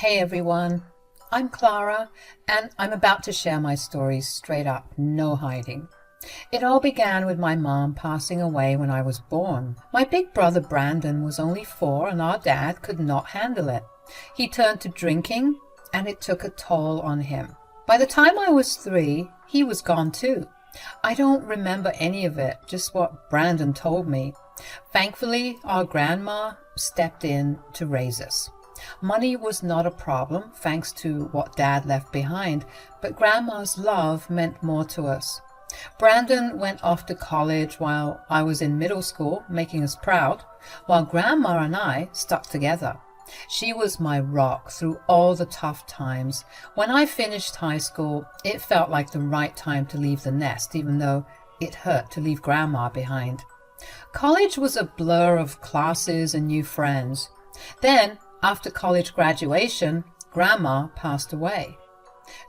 Hey everyone, I'm Clara, and I'm about to share my story straight up, no hiding. It all began with my mom passing away when I was born. My big brother Brandon was only 4 and our dad could not handle it. He turned to drinking and it took a toll on him. By the time I was 3, he was gone too. I don't remember any of it, just what Brandon told me. Thankfully, our grandma stepped in to raise us. Money was not a problem, thanks to what Dad left behind, but Grandma's love meant more to us. Brandon went off to college while I was in middle school, making us proud, while Grandma and I stuck together. She was my rock through all the tough times. When I finished high school, it felt like the right time to leave the nest, even though it hurt to leave Grandma behind. College was a blur of classes and new friends. Then, after college graduation, Grandma passed away.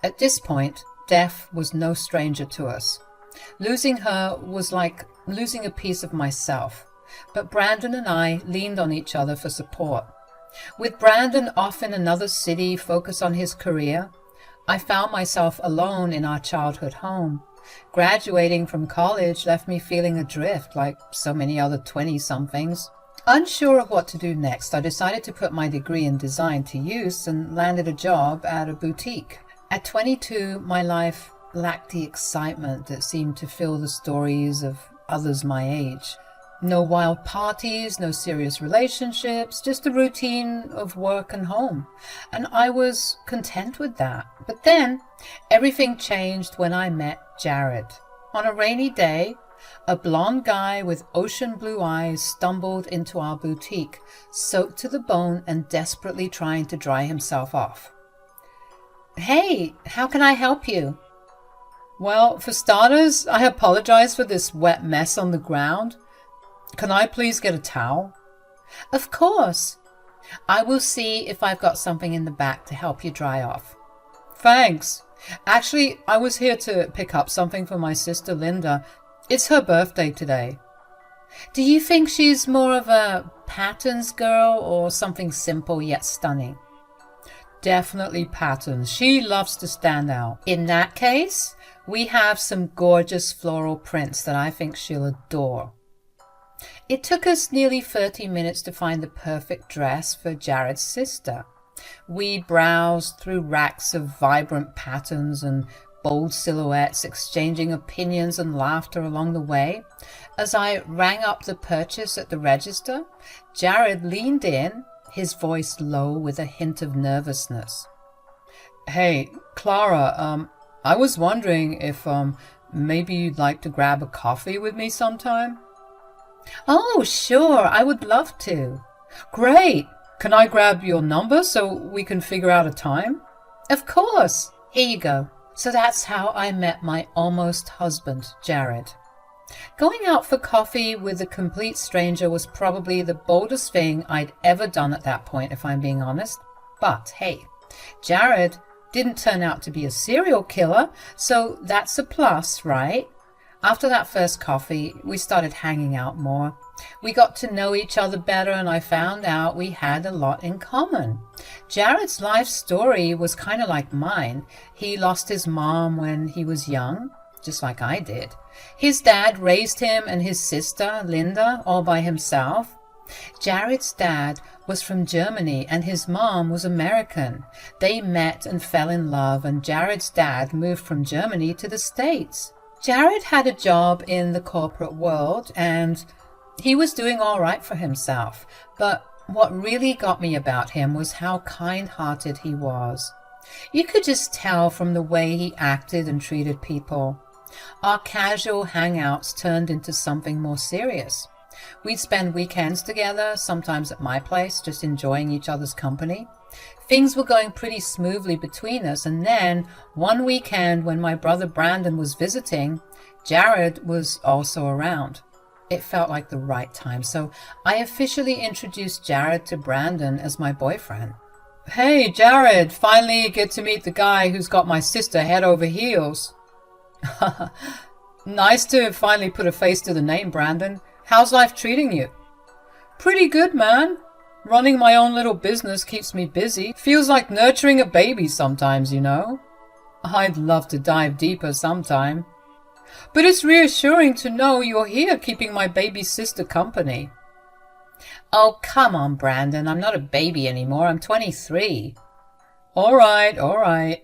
At this point, death was no stranger to us. Losing her was like losing a piece of myself, but Brandon and I leaned on each other for support. With Brandon off in another city focused on his career, I found myself alone in our childhood home. Graduating from college left me feeling adrift like so many other 20-somethings. Unsure of what to do next, I decided to put my degree in design to use and landed a job at a boutique. At 22, my life lacked the excitement that seemed to fill the stories of others my age. No wild parties, no serious relationships, just a routine of work and home. And I was content with that. But then everything changed when I met Jared. On a rainy day, a blonde guy with ocean blue eyes stumbled into our boutique, soaked to the bone and desperately trying to dry himself off. "Hey, how can I help you?" "Well, for starters, I apologize for this wet mess on the ground. Can I please get a towel?" "Of course. I will see if I've got something in the back to help you dry off." "Thanks. Actually, I was here to pick up something for my sister Linda. It's her birthday today." "Do you think she's more of a patterns girl or something simple yet stunning?" "Definitely patterns. She loves to stand out." "In that case, we have some gorgeous floral prints that I think she'll adore." It took us nearly 30 minutes to find the perfect dress for Jared's sister. We browsed through racks of vibrant patterns and bold silhouettes, exchanging opinions and laughter along the way. As I rang up the purchase at the register, Jared leaned in, his voice low with a hint of nervousness. "Hey, Clara, I was wondering if maybe you'd like to grab a coffee with me sometime?" "Oh, sure, I would love to." "Great! Can I grab your number so we can figure out a time?" "Of course. Here you go." So that's how I met my almost husband, Jared. Going out for coffee with a complete stranger was probably the boldest thing I'd ever done at that point, if I'm being honest. But hey, Jared didn't turn out to be a serial killer, so that's a plus, right? After that first coffee, we started hanging out more. We got to know each other better and I found out we had a lot in common. Jared's life story was kind of like mine. He lost his mom when he was young, just like I did. His dad raised him and his sister, Linda, all by himself. Jared's dad was from Germany and his mom was American. They met and fell in love and Jared's dad moved from Germany to the States. Jared had a job in the corporate world and he was doing all right for himself, but what really got me about him was how kind-hearted he was. You could just tell from the way he acted and treated people. Our casual hangouts turned into something more serious. We'd spend weekends together, sometimes at my place, just enjoying each other's company. Things were going pretty smoothly between us, and then one weekend when my brother Brandon was visiting, Jared was also around. It felt like the right time, so I officially introduced Jared to Brandon as my boyfriend. "Hey, Jared, finally get to meet the guy who's got my sister head over heels." "Nice to finally put a face to the name, Brandon. How's life treating you?" "Pretty good, man. Running my own little business keeps me busy. Feels like nurturing a baby sometimes, you know. I'd love to dive deeper sometime. But it's reassuring to know you're here keeping my baby sister company. Oh, come on, Brandon. I'm not a baby anymore. I'm 23. All right.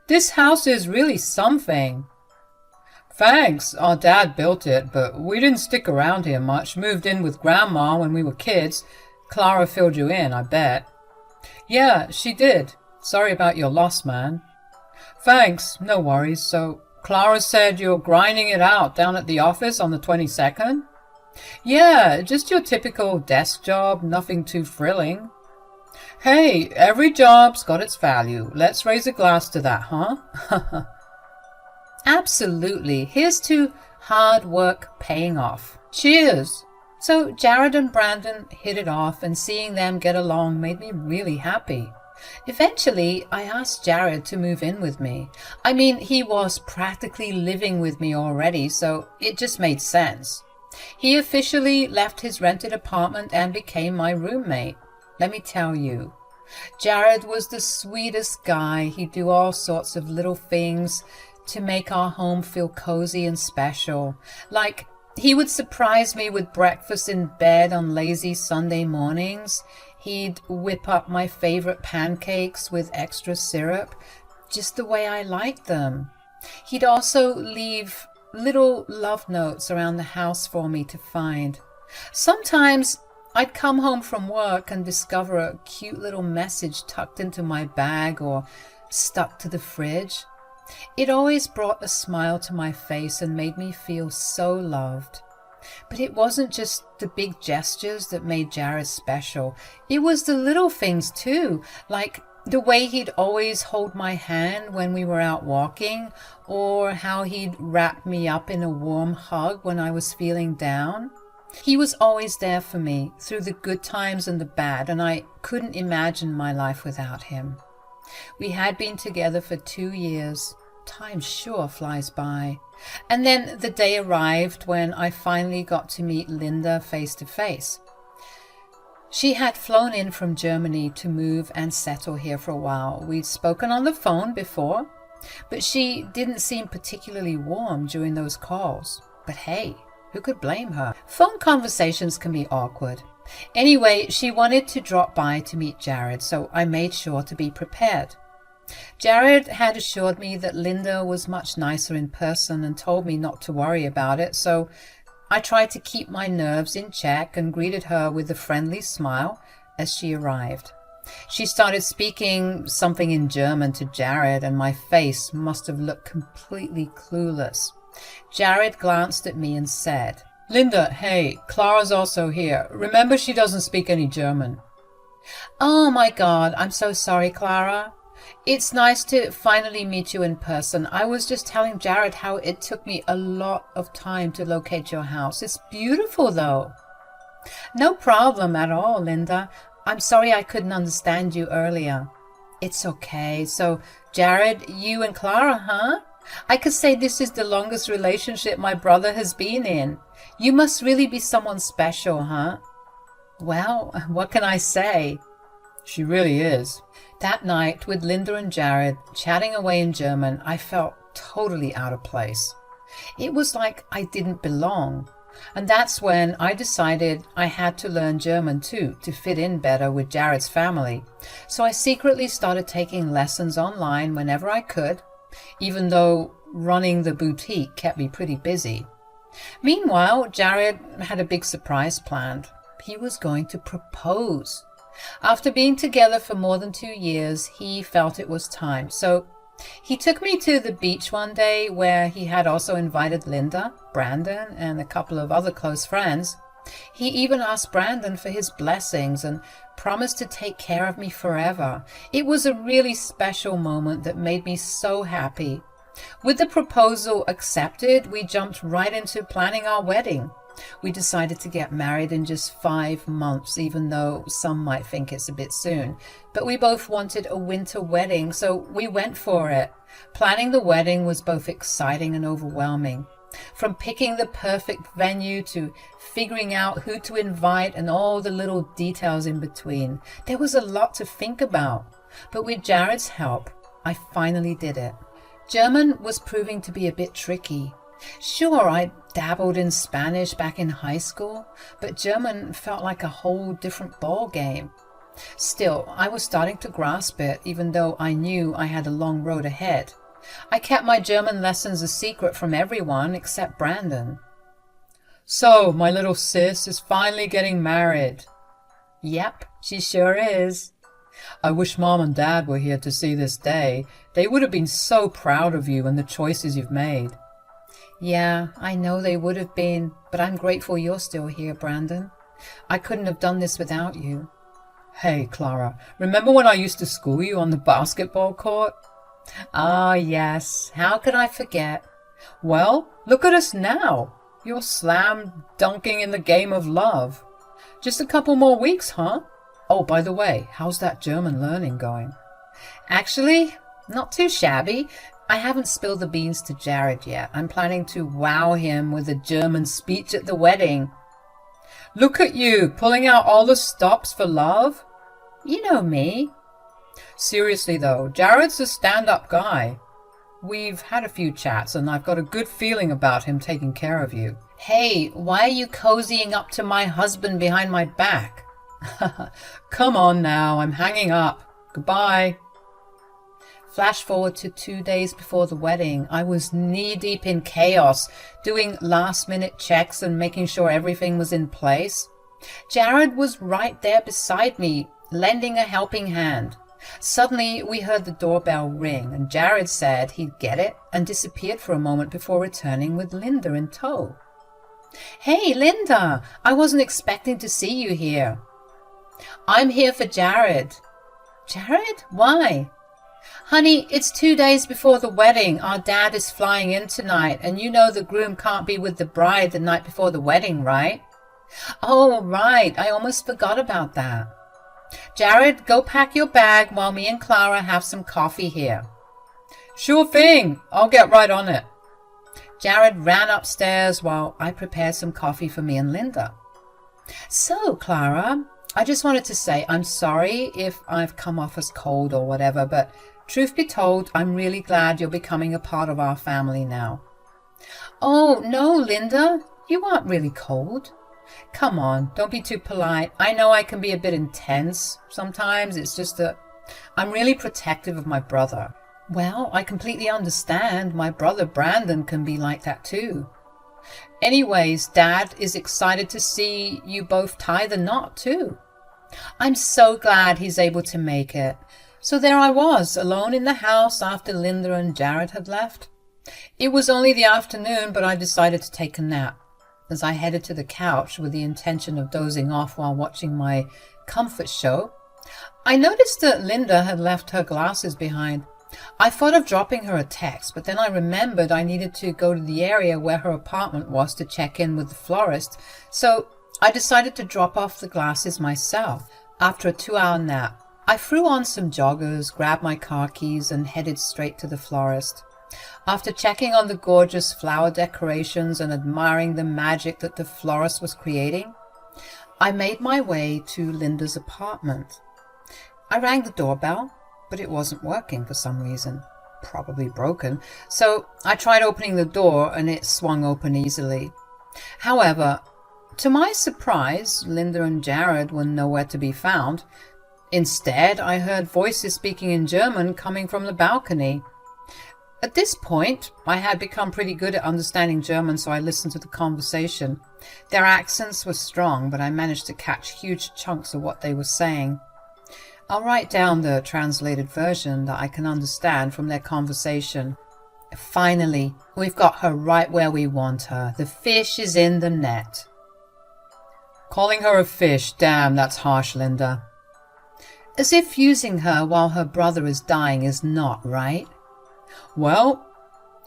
This house is really something. Thanks. Our dad built it, but we didn't stick around here much. Moved in with Grandma when we were kids. Clara filled you in, I bet. Yeah, she did. Sorry about your loss, man. Thanks. No worries. So, Clara said you're grinding it out down at the office on the 22nd? Yeah, just your typical desk job, nothing too thrilling. Hey, every job's got its value. Let's raise a glass to that, huh? Absolutely. Here's to hard work paying off. Cheers! So Jared and Brandon hit it off, and seeing them get along made me really happy. Eventually, I asked Jared to move in with me. I mean, he was practically living with me already, so it just made sense. He officially left his rented apartment and became my roommate. Let me tell you, Jared was the sweetest guy. He'd do all sorts of little things to make our home feel cozy and special. Like, he would surprise me with breakfast in bed on lazy Sunday mornings. He'd whip up my favorite pancakes with extra syrup, just the way I liked them. He'd also leave little love notes around the house for me to find. Sometimes I'd come home from work and discover a cute little message tucked into my bag or stuck to the fridge. It always brought a smile to my face and made me feel so loved. But it wasn't just the big gestures that made Jared special. It was the little things too, like the way he'd always hold my hand when we were out walking, or how he'd wrap me up in a warm hug when I was feeling down. He was always there for me through the good times and the bad, and I couldn't imagine my life without him. We had been together for 2 years. Time sure flies by. And then the day arrived when I finally got to meet Linda face to face. She had flown in from Germany to move and settle here for a while. We'd spoken on the phone before, but she didn't seem particularly warm during those calls. But hey, who could blame her? Phone conversations can be awkward. Anyway, she wanted to drop by to meet Jared, so I made sure to be prepared. Jared had assured me that Linda was much nicer in person and told me not to worry about it, so I tried to keep my nerves in check and greeted her with a friendly smile as she arrived. She started speaking something in German to Jared, and my face must have looked completely clueless. Jared glanced at me and said, Linda, hey, Clara's also here. Remember, she doesn't speak any German. Oh my God, I'm so sorry, Clara. It's nice to finally meet you in person. I was just telling Jared how it took me a lot of time to locate your house. It's beautiful, though. No problem at all, Linda. I'm sorry I couldn't understand you earlier. It's okay. So, Jared, you and Clara, huh? I could say this is the longest relationship my brother has been in. You must really be someone special, huh? Well, what can I say? She really is. That night, with Linda and Jared chatting away in German, I felt totally out of place. It was like I didn't belong. And that's when I decided I had to learn German too, to fit in better with Jared's family. So I secretly started taking lessons online whenever I could, even though running the boutique kept me pretty busy. Meanwhile, Jared had a big surprise planned. He was going to propose. After being together for more than 2 years, he felt it was time. So he took me to the beach one day, where he had also invited Linda, Brandon, and a couple of other close friends. He even asked Brandon for his blessings and promised to take care of me forever. It was a really special moment that made me so happy. With the proposal accepted, we jumped right into planning our wedding. We decided to get married in just 5 months, even though some might think it's a bit soon. But we both wanted a winter wedding, so we went for it. Planning the wedding was both exciting and overwhelming. From picking the perfect venue to figuring out who to invite and all the little details in between. There was a lot to think about, but with Jared's help, I finally did it. German was proving to be a bit tricky. Sure, I dabbled in Spanish back in high school, but German felt like a whole different ball game. Still, I was starting to grasp it, even though I knew I had a long road ahead. I kept my German lessons a secret from everyone except Brandon. So, my little sis is finally getting married. Yep, she sure is. I wish Mom and Dad were here to see this day. They would have been so proud of you and the choices you've made. Yeah, I know they would have been, but I'm grateful you're still here, Brandon. I couldn't have done this without you. Hey, Clara, remember when I used to school you on the basketball court? Ah, yes. How could I forget? Well, look at us now. You're slam dunking in the game of love. Just a couple more weeks, huh? Oh, by the way, how's that German learning going? Actually, not too shabby. I haven't spilled the beans to Jared yet. I'm planning to wow him with a German speech at the wedding. Look at you, pulling out all the stops for love. You know me. Seriously though, Jared's a stand-up guy. We've had a few chats and I've got a good feeling about him taking care of you. Hey, why are you cozying up to my husband behind my back? Come on now, I'm hanging up. Goodbye. Flash forward to 2 days before the wedding. I was knee-deep in chaos, doing last-minute checks and making sure everything was in place. Jared was right there beside me, lending a helping hand. Suddenly, we heard the doorbell ring, and Jared said he'd get it and disappeared for a moment before returning with Linda in tow. Hey, Linda! I wasn't expecting to see you here. I'm here for Jared. Jared? Why? Honey, it's 2 days before the wedding. Our dad is flying in tonight, and you know the groom can't be with the bride the night before the wedding, right? Oh, right. I almost forgot about that. Jared, go pack your bag while me and Clara have some coffee here. Sure thing. I'll get right on it. Jared ran upstairs while I prepared some coffee for me and Linda. So, Clara, I just wanted to say I'm sorry if I've come off as cold or whatever, but truth be told, I'm really glad you're becoming a part of our family now. Oh, no, Linda, you aren't really cold. Come on, don't be too polite. I know I can be a bit intense sometimes. It's just that I'm really protective of my brother. Well, I completely understand. My brother Brandon can be like that too. Anyways, Dad is excited to see you both tie the knot too. I'm so glad he's able to make it. So there I was, alone in the house after Linda and Jared had left. It was only the afternoon, but I decided to take a nap. As I headed to the couch with the intention of dozing off while watching my comfort show, I noticed that Linda had left her glasses behind. I thought of dropping her a text, but then I remembered I needed to go to the area where her apartment was to check in with the florist, so I decided to drop off the glasses myself. After a 2-hour nap, I threw on some joggers, grabbed my car keys, and headed straight to the florist. After checking on the gorgeous flower decorations and admiring the magic that the florist was creating, I made my way to Linda's apartment. I rang the doorbell, but it wasn't working for some reason, probably broken, so I tried opening the door and it swung open easily. However, to my surprise, Linda and Jared were nowhere to be found. Instead, I heard voices speaking in German coming from the balcony. At this point, I had become pretty good at understanding German, so I listened to the conversation. Their accents were strong, but I managed to catch huge chunks of what they were saying. I'll write down the translated version that I can understand from their conversation. Finally, we've got her right where we want her. The fish is in the net. Calling her a fish, damn, that's harsh, Linda. As if using her while her brother is dying is not right. Well,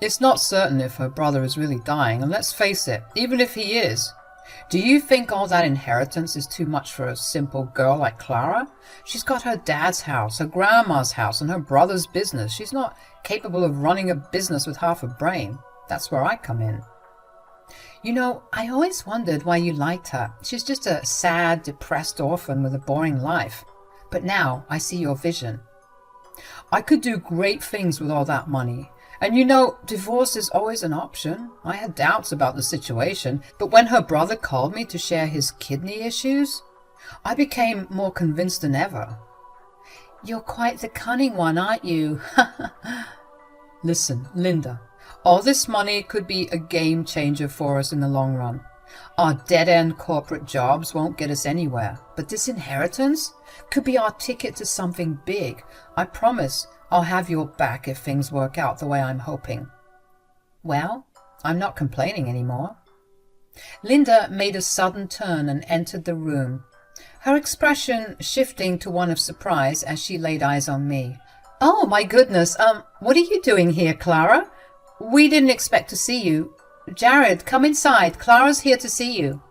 it's not certain if her brother is really dying, and let's face it, even if he is, do you think all that inheritance is too much for a simple girl like Clara? She's got her dad's house, her grandma's house, and her brother's business. She's not capable of running a business with half a brain. That's where I come in. You know, I always wondered why you liked her. She's just a sad, depressed orphan with a boring life. But now I see your vision. I could do great things with all that money. And you know, divorce is always an option. I had doubts about the situation, but when her brother called me to share his kidney issues, I became more convinced than ever. You're quite the cunning one, aren't you? Listen, Linda, all this money could be a game changer for us in the long run. Our dead-end corporate jobs won't get us anywhere, but this inheritance could be our ticket to something big. I promise I'll have your back if things work out the way I'm hoping. Well, I'm not complaining anymore. Linda made a sudden turn and entered the room, her expression shifting to one of surprise as she laid eyes on me. Oh, my goodness, what are you doing here, Clara? We didn't expect to see you. Jared, come inside. Clara's here to see you.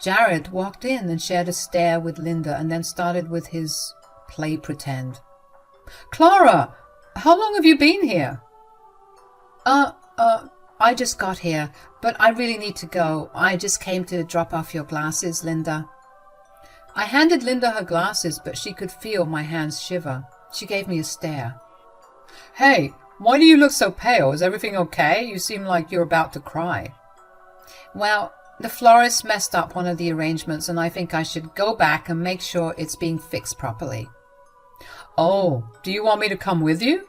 Jared walked in and shared a stare with Linda and then started with his play pretend. Clara, how long have you been here? I just got here, but I really need to go. I just came to drop off your glasses, Linda. I handed Linda her glasses, but she could feel my hands shiver. She gave me a stare. Hey, why do you look so pale? Is everything okay? You seem like you're about to cry. Well, the florist messed up one of the arrangements and I think I should go back and make sure it's being fixed properly. Oh, do you want me to come with you?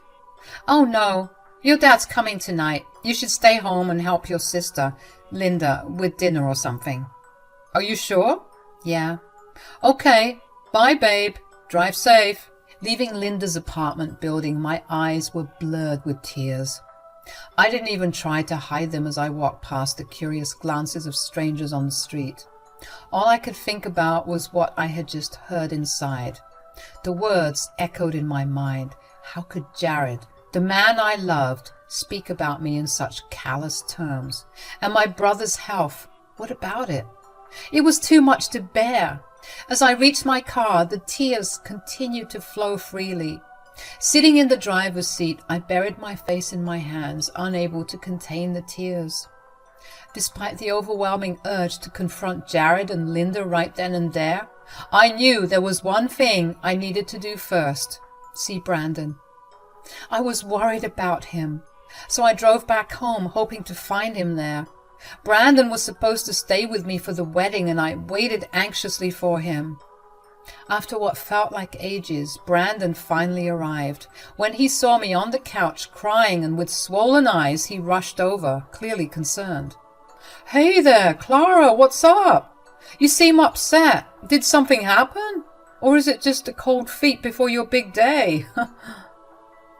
Oh, no. Your dad's coming tonight. You should stay home and help your sister, Linda, with dinner or something. Are you sure? Yeah. Okay. Bye, babe. Drive safe. Leaving Linda's apartment building, my eyes were blurred with tears. I didn't even try to hide them as I walked past the curious glances of strangers on the street. All I could think about was what I had just heard inside. The words echoed in my mind. How could Jared, the man I loved, speak about me in such callous terms? And my brother's health, what about it? It was too much to bear. As I reached my car, the tears continued to flow freely. Sitting in the driver's seat, I buried my face in my hands, unable to contain the tears. Despite the overwhelming urge to confront Jared and Linda right then and there, I knew there was one thing I needed to do first: see Brandon. I was worried about him, so I drove back home, hoping to find him there. Brandon was supposed to stay with me for the wedding, and I waited anxiously for him. After what felt like ages, Brandon finally arrived. When he saw me on the couch crying and with swollen eyes, he rushed over, clearly concerned. Hey there, Clara, what's up? You seem upset. Did something happen? Or is it just a cold feet before your big day?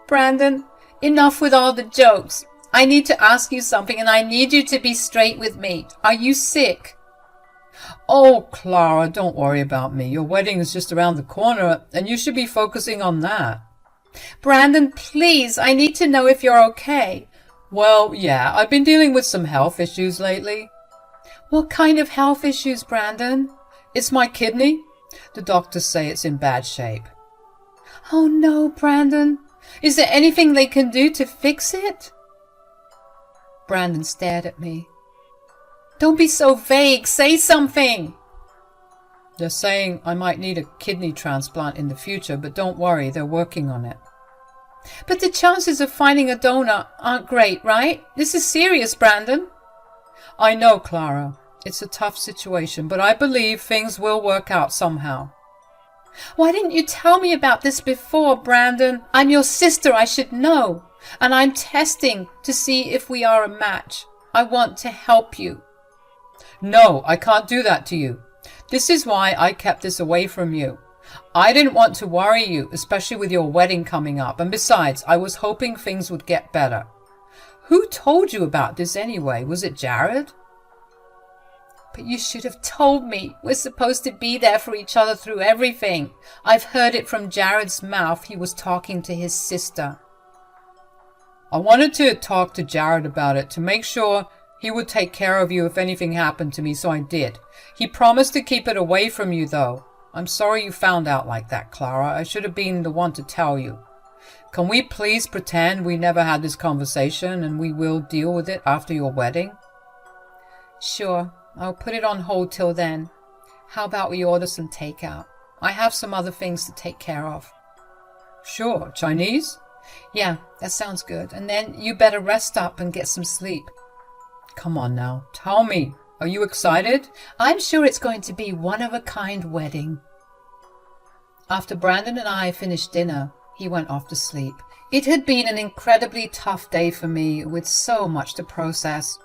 Brandon, enough with all the jokes. I need to ask you something, and I need you to be straight with me. Are you sick? Oh, Clara, don't worry about me. Your wedding is just around the corner, and you should be focusing on that. Brandon, please, I need to know if you're okay. Well, yeah, I've been dealing with some health issues lately. What kind of health issues, Brandon? It's my kidney. The doctors say it's in bad shape. Oh, no, Brandon. Is there anything they can do to fix it? Brandon stared at me. Don't be so vague. Say something. They're saying I might need a kidney transplant in the future, but don't worry, they're working on it. But the chances of finding a donor aren't great, right? This is serious, Brandon. I know, Clara. It's a tough situation, but I believe things will work out somehow. Why didn't you tell me about this before, Brandon? I'm your sister. I should know. And I'm testing to see if we are a match. I want to help you. No, I can't do that to you. This is why I kept this away from you. I didn't want to worry you, especially with your wedding coming up. And besides, I was hoping things would get better. Who told you about this anyway? Was it Jared? But you should have told me. We're supposed to be there for each other through everything. I've heard it from Jared's mouth. He was talking to his sister. I wanted to talk to Jared about it to make sure he would take care of you if anything happened to me, so I did. He promised to keep it away from you, though. I'm sorry you found out like that, Clara. I should have been the one to tell you. Can we please pretend we never had this conversation and we will deal with it after your wedding? Sure, I'll put it on hold till then. How about we order some takeout? I have some other things to take care of. Sure, Chinese? Yeah, that sounds good. And then you better rest up and get some sleep. Come on now, tell me. Are you excited? I'm sure it's going to be one-of-a-kind wedding. After Brandon and I finished dinner, he went off to sleep. It had been an incredibly tough day for me, with so much to process.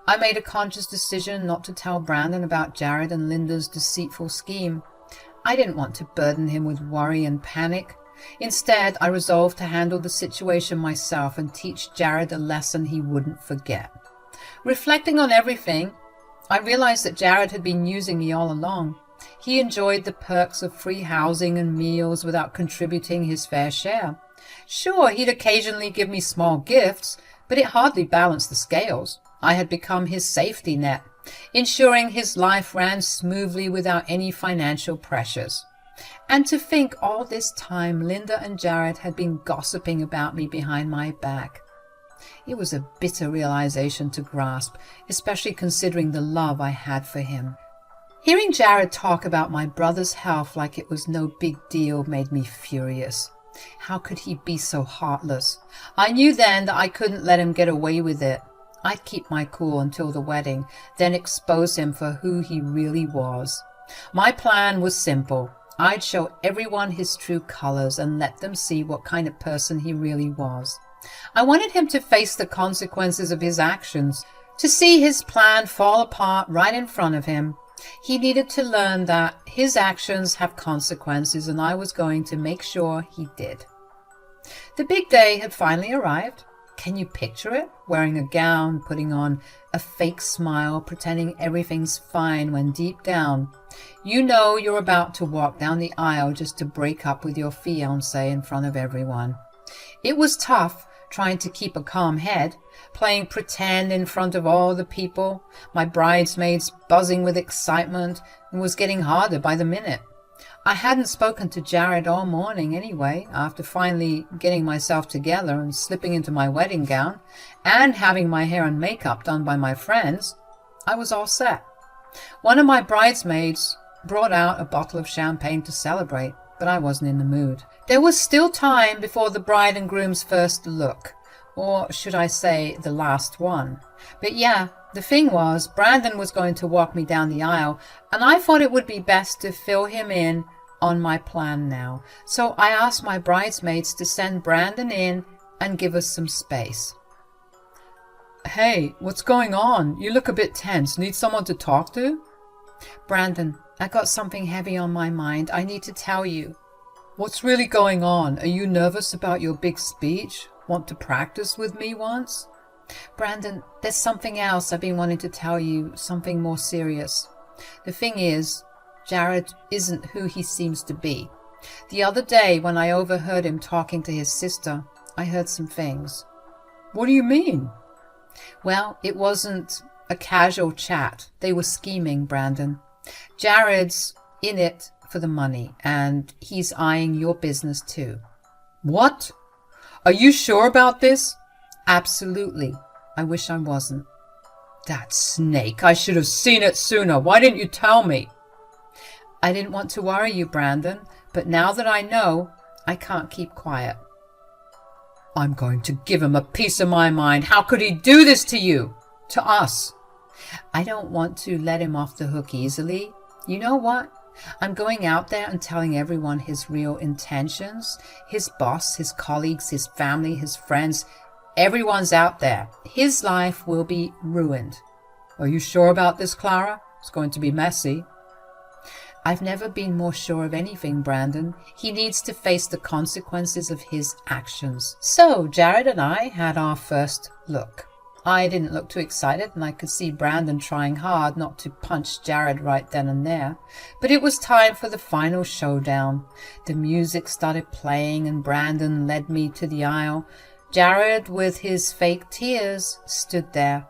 I made a conscious decision not to tell Brandon about Jared and Linda's deceitful scheme. I didn't want to burden him with worry and panic. Instead, I resolved to handle the situation myself and teach Jared a lesson he wouldn't forget. Reflecting on everything, I realized that Jared had been using me all along. He enjoyed the perks of free housing and meals without contributing his fair share. Sure, he'd occasionally give me small gifts, but it hardly balanced the scales. I had become his safety net, ensuring his life ran smoothly without any financial pressures. And to think all this time Linda and Jared had been gossiping about me behind my back. It was a bitter realization to grasp, especially considering the love I had for him. Hearing Jared talk about my brother's health like it was no big deal made me furious. How could he be so heartless? I knew then that I couldn't let him get away with it. I'd keep my cool until the wedding, then expose him for who he really was. My plan was simple. I'd show everyone his true colors and let them see what kind of person he really was. I wanted him to face the consequences of his actions, to see his plan fall apart right in front of him. He needed to learn that his actions have consequences, and I was going to make sure he did. The big day had finally arrived. Can you picture it? Wearing a gown, putting on a fake smile, pretending everything's fine when deep down, you know you're about to walk down the aisle just to break up with your fiancé in front of everyone. It was tough trying to keep a calm head, playing pretend in front of all the people, my bridesmaids buzzing with excitement, and was getting harder by the minute. I hadn't spoken to Jared all morning anyway, after finally getting myself together and slipping into my wedding gown and having my hair and makeup done by my friends. I was all set. One of my bridesmaids brought out a bottle of champagne to celebrate, but I wasn't in the mood. There was still time before the bride and groom's first look, or should I say the last one. But yeah, the thing was, Brandon was going to walk me down the aisle, and I thought it would be best to fill him in on my plan now. So I asked my bridesmaids to send Brandon in and give us some space. Hey, what's going on? You look a bit tense. Need someone to talk to? Brandon, I got something heavy on my mind. I need to tell you. What's really going on? Are you nervous about your big speech? Want to practice with me once? Brandon, there's something else I've been wanting to tell you, something more serious. The thing is, Jared isn't who he seems to be. The other day when I overheard him talking to his sister, I heard some things. What do you mean? Well, it wasn't a casual chat. They were scheming, Brandon. Jared's in it for the money, and he's eyeing your business too. What? Are you sure about this? Absolutely. I wish I wasn't. That snake. I should have seen it sooner. Why didn't you tell me? I didn't want to worry you, Brandon, but now that I know, I can't keep quiet. I'm going to give him a piece of my mind. How could he do this to you? To us? I don't want to let him off the hook easily. You know what? I'm going out there and telling everyone his real intentions. His boss, his colleagues, his family, his friends. Everyone's out there. His life will be ruined. Are you sure about this, Clara? It's going to be messy. I've never been more sure of anything, Brandon. He needs to face the consequences of his actions. So Jared and I had our first look. I didn't look too excited, and I could see Brandon trying hard not to punch Jared right then and there. But it was time for the final showdown. The music started playing, and Brandon led me to the aisle. Jared, with his fake tears, stood there.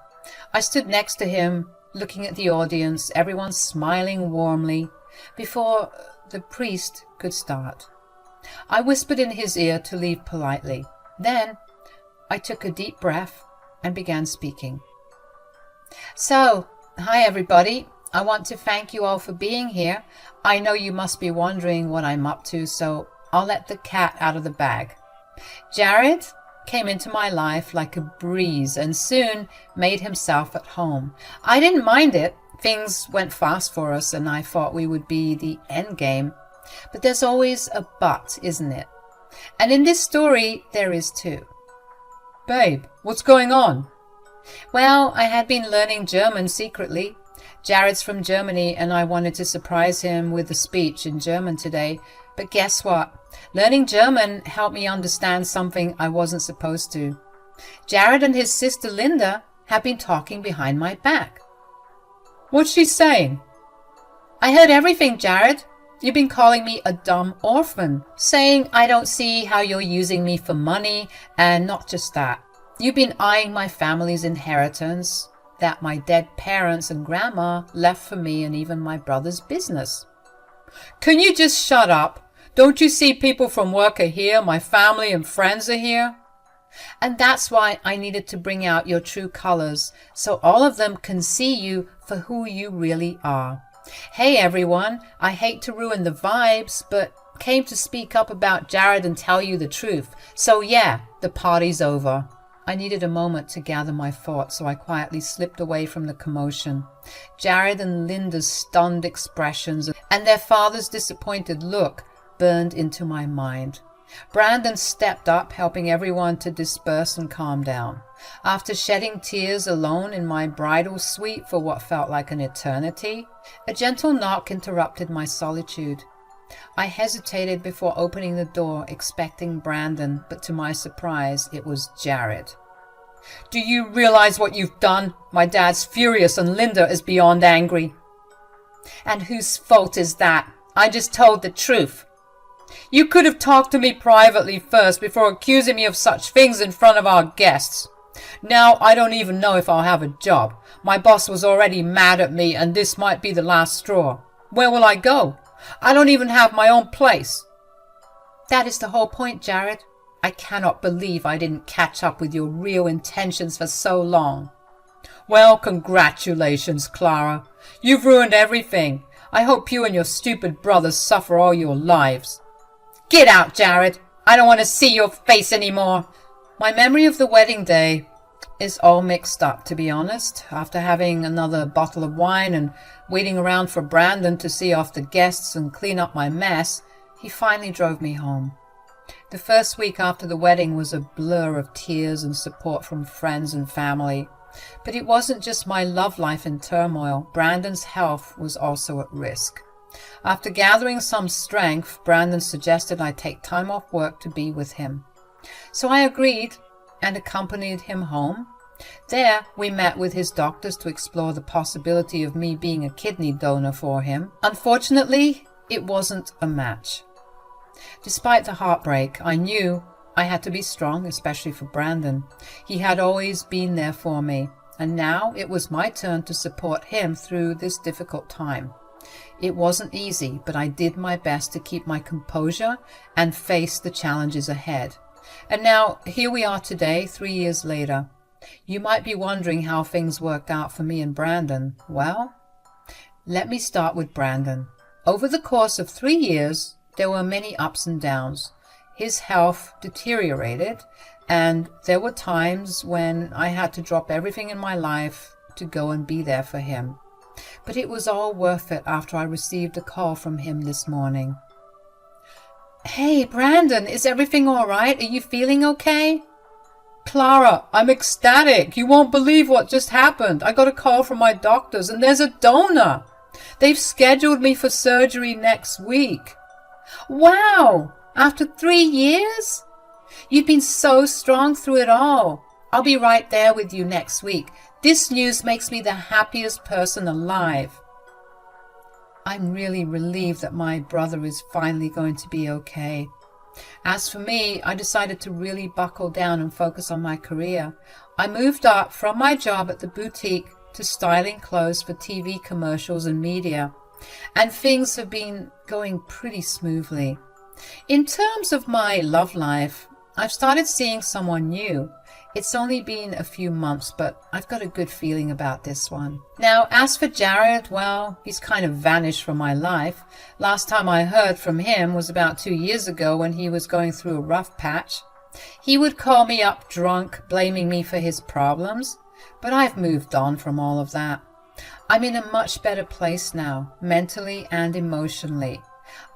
I stood next to him, looking at the audience, everyone smiling warmly, before the priest could start. I whispered in his ear to leave politely. Then I took a deep breath and began speaking. So, Hi, everybody. I want to thank you all for being here. I know you must be wondering what I'm up to, so I'll let the cat out of the bag. Jared came into my life like a breeze and soon made himself at home. I didn't mind it. Things went fast for us and I thought we would be the end game. But there's always a but, isn't it? And in this story, there is too. Babe, what's going on? Well, I had been learning German secretly. Jared's from Germany and I wanted to surprise him with a speech in German today. But guess what? Learning German helped me understand something I wasn't supposed to. Jared and his sister Linda have been talking behind my back. What's she saying? I heard everything, Jared. You've been calling me a dumb orphan, saying I don't see how you're using me for money, and not just that. You've been eyeing my family's inheritance that my dead parents and grandma left for me and even my brother's business. Can you just shut up? Don't you see people from work are here? My family and friends are here. And that's why I needed to bring out your true colors so all of them can see you for who you really are. Hey everyone, I hate to ruin the vibes, but came to speak up about Jared and tell you the truth. So yeah, the party's over. I needed a moment to gather my thoughts, so I quietly slipped away from the commotion. Jared and Linda's stunned expressions and their father's disappointed look burned into my mind. Brandon stepped up, helping everyone to disperse and calm down. After shedding tears alone in my bridal suite for what felt like an eternity, a gentle knock interrupted my solitude. I hesitated before opening the door, expecting Brandon, but to my surprise, it was Jared. Do you realize what you've done? My dad's furious and Linda is beyond angry. And whose fault is that? I just told the truth. You could have talked to me privately first before accusing me of such things in front of our guests. Now I don't even know if I'll have a job. My boss was already mad at me and this might be the last straw. Where will I go? I don't even have my own place. That is the whole point, Jared. I cannot believe I didn't catch up with your real intentions for so long. Well, congratulations, Clara. You've ruined everything. I hope you and your stupid brothers suffer all your lives. Get out, Jared. I don't want to see your face anymore. My memory of the wedding day is all mixed up, to be honest. After having another bottle of wine and waiting around for Brandon to see off the guests and clean up my mess, he finally drove me home. The first week after the wedding was a blur of tears and support from friends and family. But it wasn't just my love life in turmoil. Brandon's health was also at risk. After gathering some strength, Brandon suggested I take time off work to be with him. So I agreed and accompanied him home. There, we met with his doctors to explore the possibility of me being a kidney donor for him. Unfortunately, it wasn't a match. Despite the heartbreak, I knew I had to be strong, especially for Brandon. He had always been there for me, and now it was my turn to support him through this difficult time. It wasn't easy, but I did my best to keep my composure and face the challenges ahead. And now, here we are today, 3 years later. You might be wondering how things worked out for me and Brandon. Well, let me start with Brandon. Over the course of 3 years, there were many ups and downs. His health deteriorated, and there were times when I had to drop everything in my life to go and be there for him. But it was all worth it after I received a call from him this morning. Hey, Brandon, is everything all right? Are you feeling okay? Clara, I'm ecstatic. You won't believe what just happened. I got a call from my doctors and there's a donor. They've scheduled me for surgery next week. Wow! After 3 years? You've been so strong through it all. I'll be right there with you next week. This news makes me the happiest person alive. I'm really relieved that my brother is finally going to be okay. As for me, I decided to really buckle down and focus on my career. I moved up from my job at the boutique to styling clothes for TV commercials and media, and things have been going pretty smoothly. In terms of my love life, I've started seeing someone new. It's only been a few months, but I've got a good feeling about this one. Now, as for Jared, well, he's kind of vanished from my life. Last time I heard from him was about 2 years ago when he was going through a rough patch. He would call me up drunk, blaming me for his problems, but I've moved on from all of that. I'm in a much better place now, mentally and emotionally.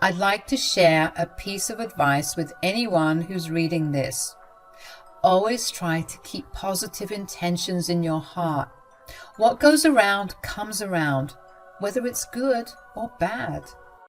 I'd like to share a piece of advice with anyone who's reading this. Always try to keep positive intentions in your heart. What goes around comes around, whether it's good or bad.